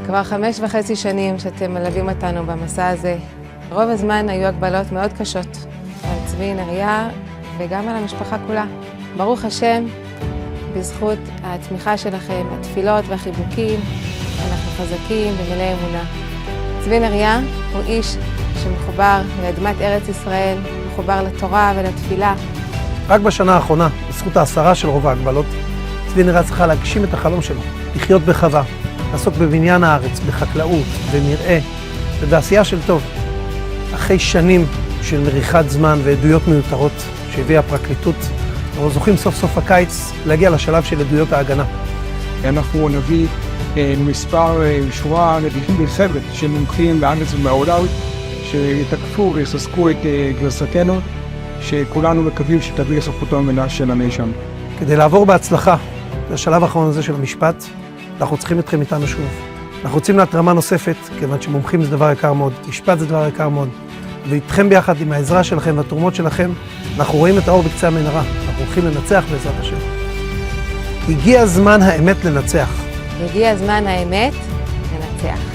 כבר 5.5 שנים שאתם מלווים אותנו במסע הזה. רוב הזמן היו הגבלות מאוד קשות על צבי נריה וגם על המשפחה כולה. ברוך השם, בזכות התמיכה שלכם, התפילות והחיבוקים, אנחנו חזקים ומלאי אמונה. צבי נריה הוא איש שמחובר לאדמת ארץ ישראל, מחובר לתורה ולתפילה. רק בשנה האחרונה, בזכות ההסרה של רוב ההגבלות, צבי נריה צריכה להגשים את החלום שלו, לחיות בחווה, לעסוק בבניין הארץ, בחקלאות, במרעה ובעשייה של טוב. אחרי שנים של מריחת זמן ועדויות מיותרות שהביאה הפרקליטות, אנחנו זוכים סוף סוף הקיץ להגיע לשלב של עדויות ההגנה. אנחנו נביא שורה נרחבת של מומחים בארץ ובעולם שיתקפו ויחזקו את גרסתנו, שכולנו מקווים שתביא לסמכותו המלאה של הנאשם. כדי לעבור בהצלחה לשלב האחרון הזה של המשפט, אנחנו צריכים אתכם איתנו שוב. אנחנו רוצים להתרמה נוספת, כיוון שמומחים זה דבר יקר מאוד, משפט זה דבר יקר מאוד. ואיתכם ביחד עם העזרה שלכם והתרומות שלכם, אנחנו רואים את האור בקצה המנהרה. אנחנו הולכים לנצח בעזרת השם. הגיע זמן האמת לנצח. הגיע זמן האמת לנצח.